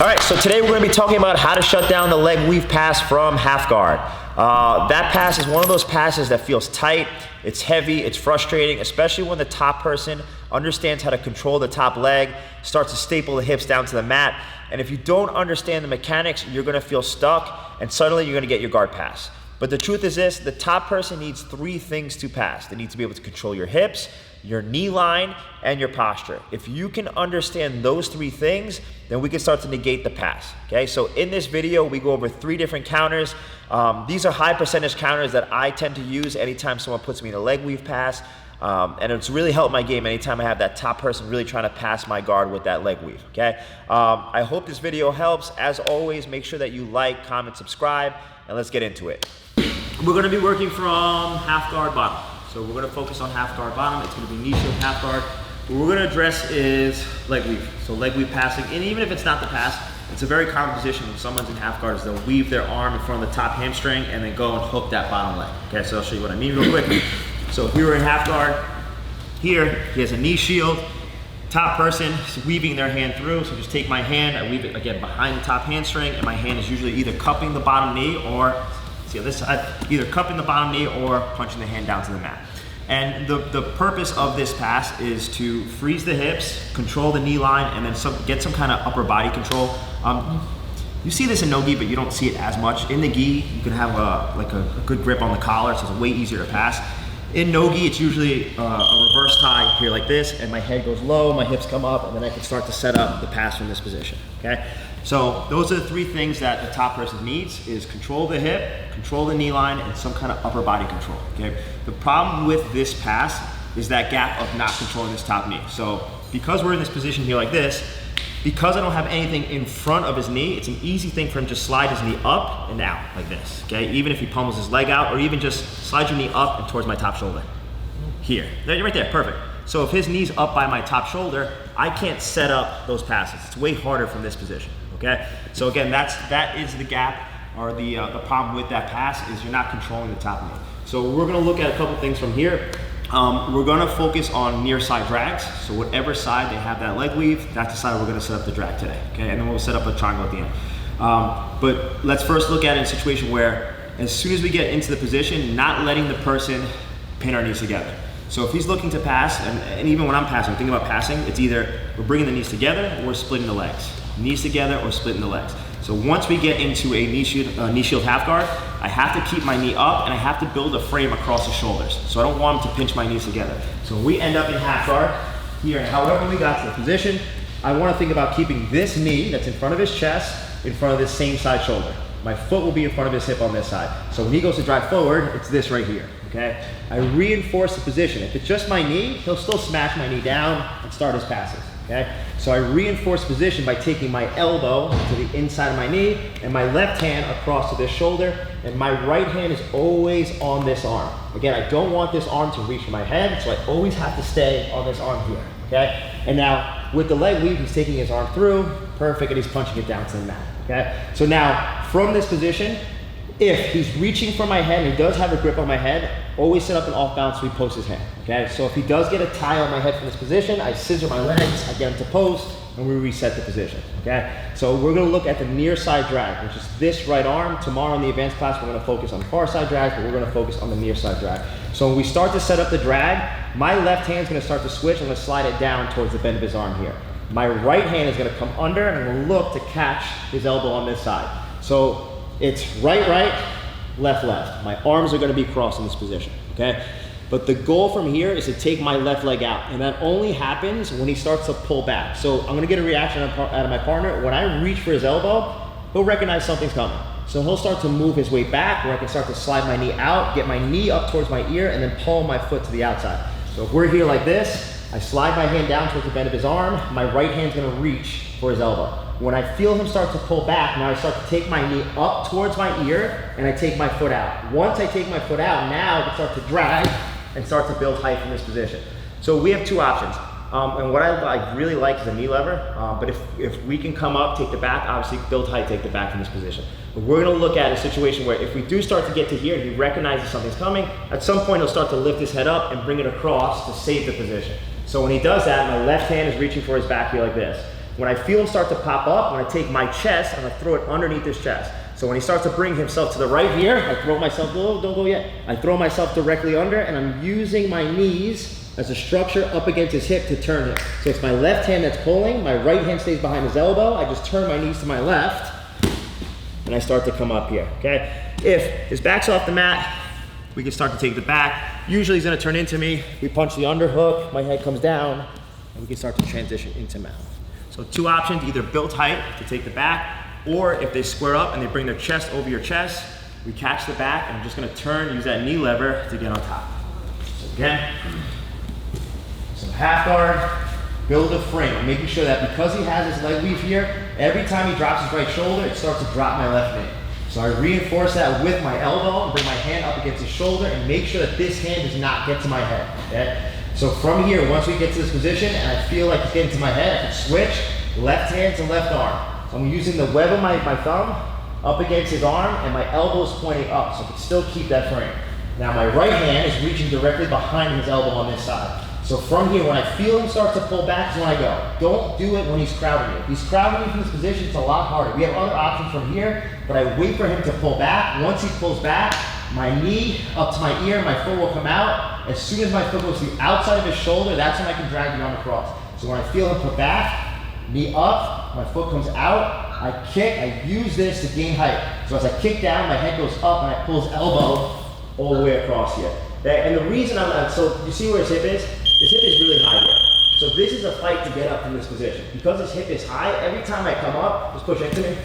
All right, so today we're going to be talking about how to shut down the leg weave pass from half guard. That pass is one of those passes that feels tight, it's heavy, it's frustrating, especially when the top person understands how to control the top leg, starts to staple the hips down to the mat, and if you don't understand the mechanics, you're going to feel stuck, and suddenly you're going to get your guard pass. But the truth is this, the top person needs three things to pass. They need to be able to control your hips, your knee line, and your posture. If you can understand those three things, then we can start to negate the pass, okay? So in this video, we go over 3 different counters. These are high percentage counters that I tend to use anytime someone puts me in a leg weave pass, and it's really helped my game anytime I have that top person really trying to pass my guard with that leg weave, okay? I hope this video helps. As always, make sure that you like, comment, subscribe, and let's get into it. We're gonna be working from half guard bottom. So we're gonna focus on half guard bottom. It's gonna be knee shield half guard. What we're gonna address is leg weave. So leg weave passing, and even if it's not the pass, it's a very common position when someone's in half guard is they'll weave their arm in front of the top hamstring and then go and hook that bottom leg. Okay, so I'll show you what I mean real quick. So if we were in half guard, here, he has a knee shield. Top person is weaving their hand through, so just take my hand, I weave it again behind the top hamstring, and my hand is usually either cupping the bottom knee or, see on this side, either cupping the bottom knee or punching the hand down to the mat. And the purpose of this pass is to freeze the hips, control the knee line, and then get some kind of upper body control. You see this in no gi, but you don't see it as much. In the gi, you can have a good grip on the collar, so it's way easier to pass. In no gi, it's usually a reverse tie here like this, and my head goes low, my hips come up, and then I can start to set up the pass from this position, okay? So those are the 3 things that the top person needs is control the hip, control the knee line, and some kind of upper body control, okay? The problem with this pass is that gap of not controlling this top knee. So because we're in this position here like this, because I don't have anything in front of his knee, it's an easy thing for him to slide his knee up and out like this, okay? Even if he pummels his leg out, or even just slide your knee up and towards my top shoulder. Here, right there, perfect. So if his knee's up by my top shoulder, I can't set up those passes. It's way harder from this position, okay? So again, that is the gap, or the problem with that pass is you're not controlling the top knee. So we're gonna look at a couple things from here. We're gonna focus on near side drags. So whatever side they have that leg weave, that's the side we're gonna set up the drag today, okay? And then we'll set up a triangle at the end. But let's first look at it in a situation where as soon as we get into the position, not letting the person pin our knees together. So if he's looking to pass, and even when I'm passing, thinking about passing, it's either we're bringing the knees together or we're splitting the legs. Knees together or splitting the legs. So once we get into a knee shield half guard, I have to keep my knee up and I have to build a frame across the shoulders. So I don't want him to pinch my knees together. So we end up in half guard here. However we got to the position, I want to think about keeping this knee that's in front of his chest in front of this same side shoulder. My foot will be in front of his hip on this side. So when he goes to drive forward, it's this right here, okay? I reinforce the position. If it's just my knee, he'll still smash my knee down and start his passes, okay? So I reinforce position by taking my elbow to the inside of my knee and my left hand across to this shoulder, and my right hand is always on this arm. Again, I don't want this arm to reach for my head, so I always have to stay on this arm here, okay? And now with the leg weave, he's taking his arm through, perfect, and he's punching it down to the mat, okay? So now from this position, if he's reaching for my head and he does have a grip on my head, always set up an off balance so he posts his hand, okay? So if he does get a tie on my head from this position, I scissor my legs, I get him to post, and we reset the position, okay? So we're gonna look at the near side drag, which is this right arm. Tomorrow in the advanced class, we're gonna focus on far side drag, but we're gonna focus on the near side drag. So when we start to set up the drag, my left hand's gonna start to switch. I'm gonna slide it down towards the bend of his arm here. My right hand is gonna come under and I'm gonna look to catch his elbow on this side. So it's right, left, left. My arms are gonna be crossed in this position, okay? But the goal from here is to take my left leg out, and that only happens when he starts to pull back. So I'm gonna get a reaction out of my partner. When I reach for his elbow, he'll recognize something's coming. So he'll start to move his way back, where I can start to slide my knee out, get my knee up towards my ear, and then pull my foot to the outside. So if we're here like this, I slide my hand down towards the bend of his arm, my right hand's gonna reach for his elbow. When I feel him start to pull back, now I start to take my knee up towards my ear, and I take my foot out. Once I take my foot out, now I can start to drag and start to build height from this position. So we have 2 options. And what I really like is a knee lever, but if we can come up, take the back, obviously build height, take the back from this position. But we're gonna look at a situation where if we do start to get to here and he recognizes something's coming, at some point he'll start to lift his head up and bring it across to save the position. So when he does that, my left hand is reaching for his back here like this. When I feel him start to pop up, when I take my chest, I'm gonna throw it underneath his chest. So when he starts to bring himself to the right here, I throw myself, don't go yet. I throw myself directly under, and I'm using my knees as a structure up against his hip to turn him. So it's my left hand that's pulling, my right hand stays behind his elbow, I just turn my knees to my left, and I start to come up here, okay? If his back's off the mat, we can start to take the back. Usually he's gonna turn into me, we punch the underhook, my head comes down, and we can start to transition into mount. So two options, either built height to take the back, or if they square up and they bring their chest over your chest, we catch the back, and I'm just gonna turn, use that knee lever to get on top. So again, so half guard, build a frame. I'm making sure that because he has his leg weave here, every time he drops his right shoulder, it starts to drop my left knee. So I reinforce that with my elbow, and bring my hand up against his shoulder, and make sure that this hand does not get to my head, okay? So from here, once we get to this position, and I feel like it's getting to my head, I can switch left hand to left arm. So I'm using the web of my thumb up against his arm, and my elbow is pointing up, so I can still keep that frame. Now my right hand is reaching directly behind his elbow on this side. So from here, when I feel him start to pull back is when I go. Don't do it when he's crowding you. If he's crowding you from this position, it's a lot harder. We have other options from here, but I wait for him to pull back. Once he pulls back, my knee up to my ear, my foot will come out. As soon as my foot goes to the outside of his shoulder, that's when I can drag the arm across. So when I feel him put back, knee up, my foot comes out, I kick, I use this to gain height. So as I kick down, my head goes up and I pull his elbow all the way across here. Okay? And the reason so you see where his hip is? His hip is really high here. So this is a fight to get up from this position. Because his hip is high, every time I come up, just push into me,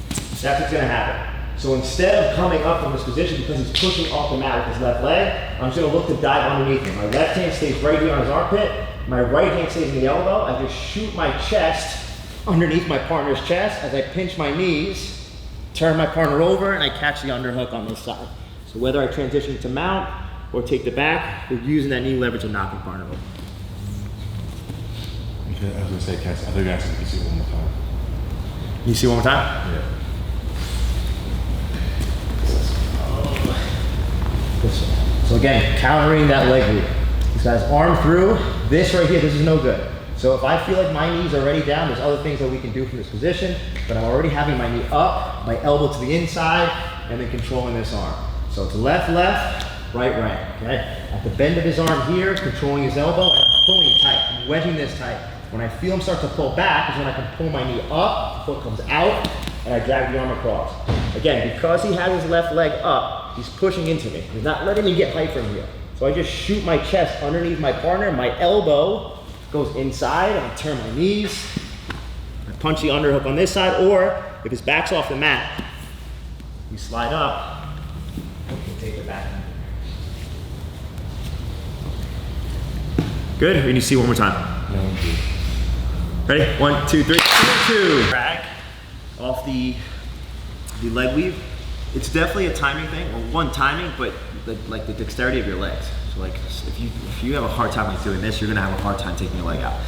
that's what's gonna happen. So instead of coming up from this position, because he's pushing off the mat with his left leg, I'm just gonna look to dive underneath him. My left hand stays right here on his armpit, my right hand stays in the elbow. I just shoot my chest underneath my partner's chest as I pinch my knees, turn my partner over, and I catch the underhook on this side. So whether I transition to mount or take the back, we're using that knee leverage to knock the partner over. I was gonna say, I thought you were gonna ask if you see it one more time. You see one more time? Yeah. So again, countering that leg weave. This guy's arm through. This right here, this is no good. So if I feel like my knee's already down, there's other things that we can do from this position, but I'm already having my knee up, my elbow to the inside, and then controlling this arm. So it's left, left, right, right, okay? At the bend of his arm here, controlling his elbow, and I'm pulling tight, I'm wedging this tight. When I feel him start to pull back is when I can pull my knee up, foot comes out, and I drag the arm across. Again, because he has his left leg up, he's pushing into me. He's not letting me get height from here. So I just shoot my chest underneath my partner, my elbow goes inside, and I turn my knees, I punch the underhook on this side, or if his back's off the mat, you slide up, and take it back. Good, or you need to see one more time? No, Ready? 1, 2, 3, 2. Drag off the leg weave. It's definitely a timing thing. Well, one, timing, but like the dexterity of your legs. So like if you have a hard time like doing this, you're gonna have a hard time taking your leg out.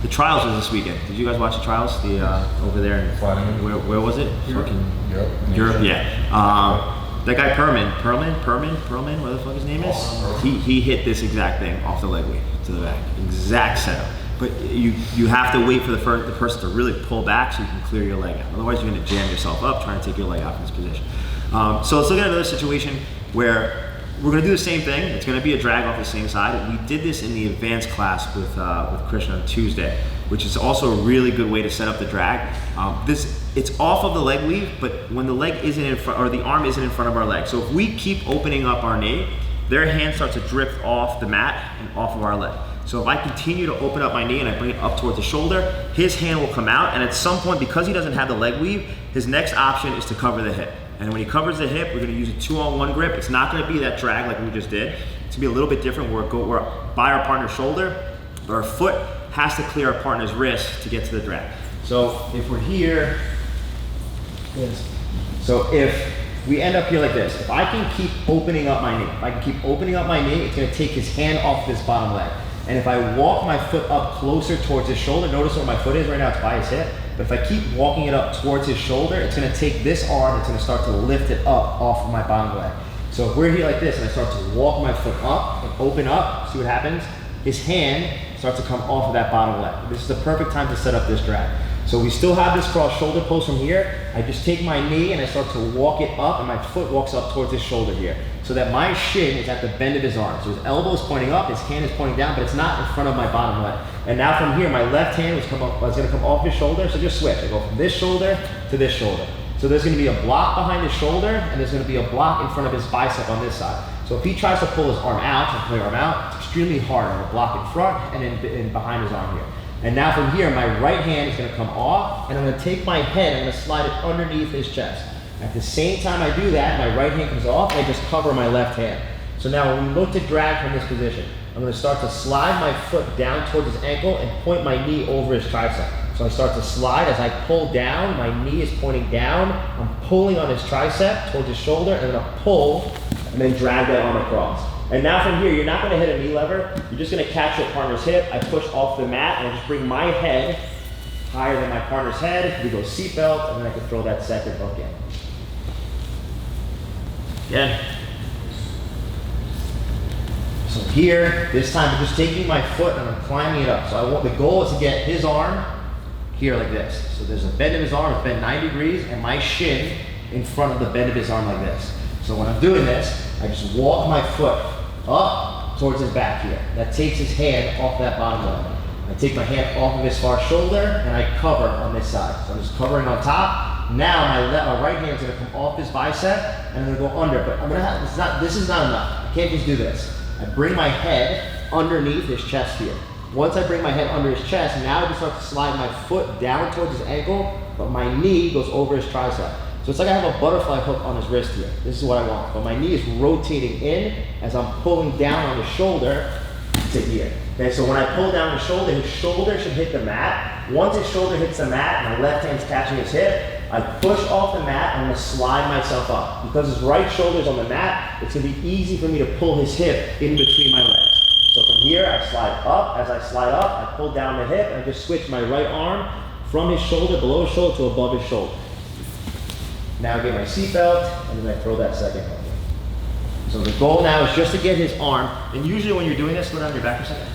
The trials was this weekend. Did you guys watch the trials? Over there in where was it? Europe. Europe, yeah. That guy Perlman, where the fuck his name is? He hit this exact thing off the leg weave to the back. Exact setup. But you have to wait for the person to really pull back so you can clear your leg out. Otherwise, you're going to jam yourself up trying to take your leg out from this position. So let's look at another situation where we're going to do the same thing. It's going to be a drag off the same side. We did this in the advanced class with Christian on Tuesday, which is also a really good way to set up the drag. It's off of the leg weave, but when the leg isn't in front, or the arm isn't in front of our leg. So if we keep opening up our knee, their hand starts to drift off the mat and off of our leg. So if I continue to open up my knee and I bring it up towards the shoulder, his hand will come out, and at some point, because he doesn't have the leg weave, his next option is to cover the hip. And when he covers the hip, we're gonna use a 2-on-1 grip. It's not gonna be that drag like we just did. It's gonna be a little bit different where we're by our partner's shoulder, but our foot has to clear our partner's wrist to get to the drag. So if we're here, so if we end up here like this, if I can keep opening up my knee, it's gonna take his hand off this bottom leg. And if I walk my foot up closer towards his shoulder, notice where my foot is right now, it's by his hip. But if I keep walking it up towards his shoulder, it's gonna take this arm, it's gonna start to lift it up off of my bottom leg. So if we're here like this and I start to walk my foot up and open up, see what happens? his hand starts to come off of that bottom leg. This is the perfect time to set up this drag. So we still have this cross shoulder pose from here. I just take my knee and I start to walk it up, and my foot walks up towards his shoulder here, so that my shin is at the bend of his arm. So his elbow is pointing up, his hand is pointing down, but it's not in front of my bottom leg. And now from here, my left hand was gonna come off his shoulder, so just switch. I go from this shoulder to this shoulder. So there's gonna be a block behind his shoulder, and there's gonna be a block in front of his bicep on this side. So if he tries to pull his arm out, and pull your arm out, it's extremely hard. I'm gonna block in front and then behind his arm here. And now from here, my right hand is gonna come off, and I'm gonna take my head, I'm gonna slide it underneath his chest. At the same time I do that, my right hand comes off, and I just cover my left hand. So now when we look to drag from this position, I'm gonna start to slide my foot down towards his ankle and point my knee over his tricep. So I start to slide. As I pull down, my knee is pointing down. I'm pulling on his tricep towards his shoulder, and I'm gonna pull and then drag that arm across. And now from here, you're not gonna hit a knee lever. You're just gonna catch your partner's hip. I push off the mat, and I just bring my head higher than my partner's head. We go seatbelt, and then I can throw that second hook in. Again. So here, this time I'm just taking my foot and I'm climbing it up. So the goal is to get his arm here like this. So there's a bend of his arm, it's bent 90 degrees, and my shin in front of the bend of his arm like this. So when I'm doing this, I just walk my foot up towards his back here. That takes his hand off that bottom leg. I take my hand off of his far shoulder, and I cover on this side. So I'm just covering on top. Now my right hand is gonna come off his bicep, and I'm gonna go under, but this is not enough. I can't just do this. I bring my head underneath his chest here. Once I bring my head under his chest, now I can start to slide my foot down towards his ankle, but my knee goes over his tricep. So it's like I have a butterfly hook on his wrist here. This is what I want. But my knee is rotating in as I'm pulling down on his shoulder to here. Okay, so when I pull down his shoulder should hit the mat. Once his shoulder hits the mat, my left hand's catching his hip, I push off the mat, I'm gonna slide myself up. Because his right shoulder's on the mat, it's gonna be easy for me to pull his hip in between my legs. So from here, I slide up. As I slide up, I pull down the hip, and I just switch my right arm from his shoulder, below his shoulder, to above his shoulder. Now I get my seatbelt, and then I throw that second hook in. So the goal now is just to get his arm, and usually when you're doing this, go down your back for a second.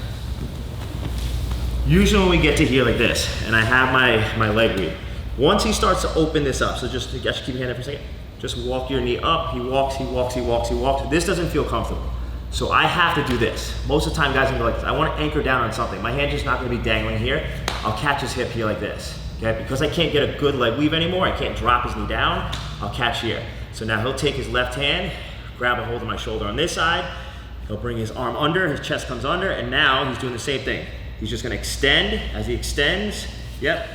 Usually when we get to here like this, and I have my leg read, once he starts to open this up, so just, keep your hand up for a second, just walk your knee up, he walks, he walks, he walks, he walks. This doesn't feel comfortable. So I have to do this. Most of the time guys are gonna go like this. I wanna anchor down on something. My hand's just not gonna be dangling here. I'll catch his hip here like this. Okay, because I can't get a good leg weave anymore, I can't drop his knee down, I'll catch here. So now he'll take his left hand, grab a hold of my shoulder on this side, he'll bring his arm under, his chest comes under, and now he's doing the same thing. He's just gonna extend. As he extends, yep,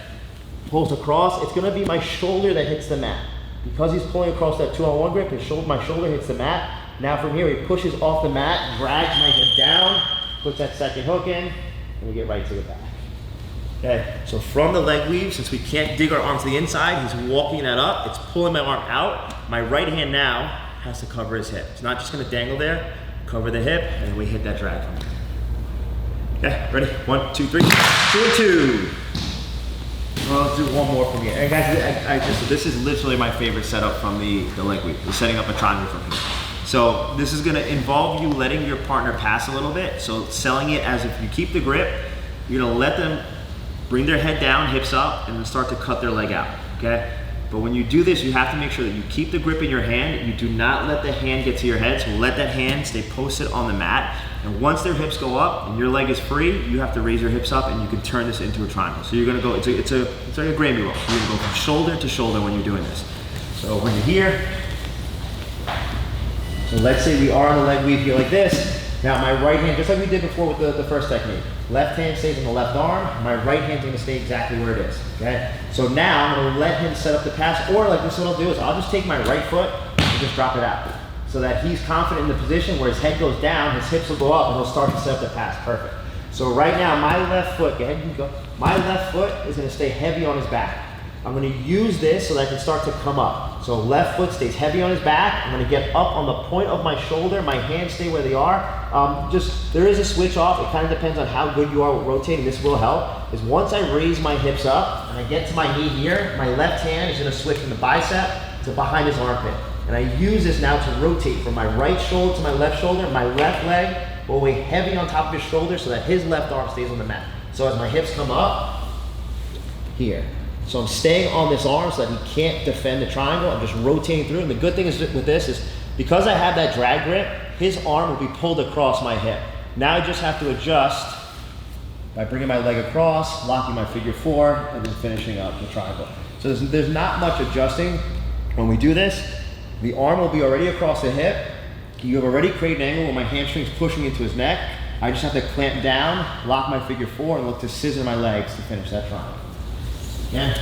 pulls across, it's gonna be my shoulder that hits the mat. Because he's pulling across that 2-on-1 grip, my shoulder hits the mat. Now from here, he pushes off the mat, drags my head down, puts that second hook in, and we get right to the back. Okay, so from the leg weave, since we can't dig our arm to the inside, he's walking that up, it's pulling my arm out. My right hand now has to cover his hip. It's not just gonna dangle there, cover the hip, and then we hit that drag from there. Okay, ready? 1, 2, 3, 2 and 2. Well, let's do one more from here. And guys, this is literally my favorite setup from the leg weave, the setting up a triangle from here. So this is gonna involve you letting your partner pass a little bit. So selling it as if you keep the grip, you're gonna let them bring their head down, hips up, and then start to cut their leg out, okay? But when you do this, you have to make sure that you keep the grip in your hand. You do not let the hand get to your head, so let that hand stay posted on the mat. And once their hips go up and your leg is free, you have to raise your hips up and you can turn this into a triangle. So you're gonna go, it's like a gravy roll. You're gonna go from shoulder to shoulder when you're doing this. So when you're here, so let's say we are on the leg weave here like this. Now my right hand, just like we did before with the first technique, left hand stays on the left arm, my right hand's gonna stay exactly where it is, okay? So now I'm gonna let him set up the pass, or like this, what I'll do is I'll just take my right foot and just drop it out, so that he's confident in the position where his head goes down, his hips will go up, and he'll start to set up the pass, perfect. So right now, my left foot, go ahead, you can go. My left foot is gonna stay heavy on his back. I'm gonna use this so that I can start to come up. So left foot stays heavy on his back. I'm gonna get up on the point of my shoulder. My hands stay where they are. There is a switch off. It kind of depends on how good you are with rotating. This will help. Is once I raise my hips up and I get to my knee here, my left hand is gonna switch from the bicep to behind his armpit. And I use this now to rotate from my right shoulder to my left shoulder. My left leg but weigh heavy on top of his shoulder so that his left arm stays on the mat. So as my hips come up, here. So I'm staying on this arm so that he can't defend the triangle. I'm just rotating through. And the good thing is with this is because I have that drag grip, his arm will be pulled across my hip. Now I just have to adjust by bringing my leg across, locking my figure 4, and then finishing up the triangle. So there's not much adjusting when we do this. The arm will be already across the hip. You have already created an angle where my hamstring's pushing into his neck. I just have to clamp down, lock my figure 4, and look to scissor my legs to finish that triangle. Yeah.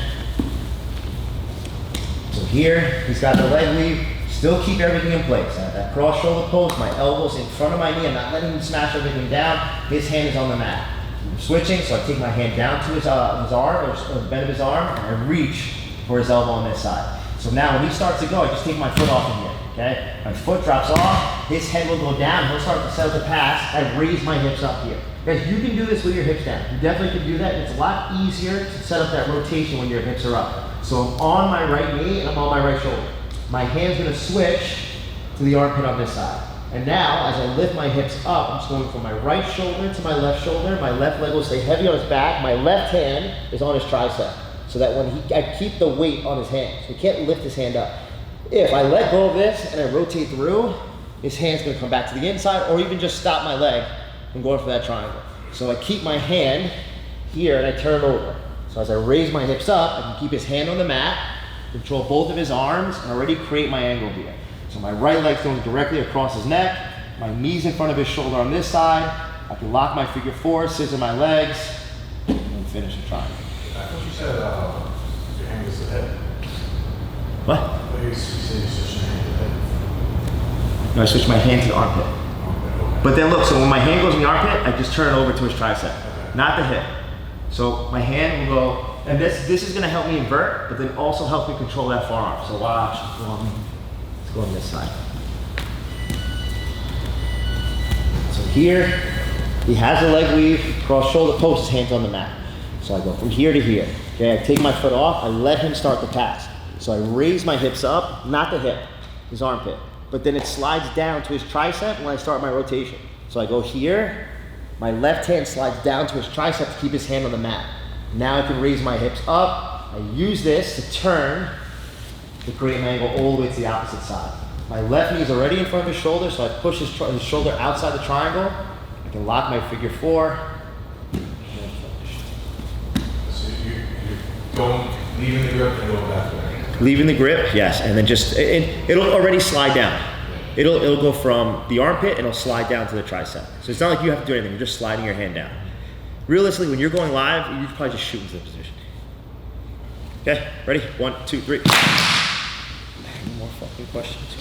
So here, he's got the leg weave. Still keep everything in place. That cross shoulder pose, my elbows in front of my knee. I'm not letting him smash everything down. His hand is on the mat. I'm switching, so I take my hand down to his arm, or the bend of his arm, and I reach for his elbow on this side. So now when he starts to go, I just take my foot off of here, okay? My foot drops off, his head will go down, he'll start to settle the pass. I raise my hips up here. Guys, you can do this with your hips down. You definitely can do that. It's a lot easier to set up that rotation when your hips are up. So I'm on my right knee and I'm on my right shoulder. My hand's gonna switch to the armpit on this side. And now, as I lift my hips up, I'm just going from my right shoulder to my left shoulder. My left leg will stay heavy on his back. My left hand is on his tricep. So that when I keep the weight on his hand. So he can't lift his hand up. If I let go of this and I rotate through, his hand's gonna come back to the inside, or even just stop my leg from going for that triangle. So I keep my hand here and I turn it over. So as I raise my hips up, I can keep his hand on the mat, control both of his arms, and already create my angle here. So my right leg's going directly across his neck, my knees in front of his shoulder on this side. I can lock my figure 4, scissor my legs, and then finish the triangle. I thought you said your hand was the head. What? You said you switched your hand to the head. No, I switch my hand to the armpit. But then look, so when my hand goes in the armpit, I just turn it over to his tricep, not the hip. So my hand will go, and this is gonna help me invert, but then also help me control that forearm. So watch, let's go on this side. So here, he has a leg weave, cross shoulder post, his hands on the mat. So I go from here to here. Okay, I take my foot off, I let him start the pass. So I raise my hips up, not the hip, his armpit. But then it slides down to his tricep when I start my rotation. So I go here, my left hand slides down to his tricep to keep his hand on the mat. Now I can raise my hips up. I use this to turn to create an angle all the way to the opposite side. My left knee is already in front of his shoulder, so I push his shoulder outside the triangle. I can lock my figure 4. So you're leaving the grip and going back there. Leaving the grip, yes, and then just, it'll already slide down. It'll go from the armpit and it'll slide down to the tricep. So it's not like you have to do anything, you're just sliding your hand down. Realistically, when you're going live, you probably just shoot into the position. Okay, ready? 1, 2, 3. Any more fucking questions?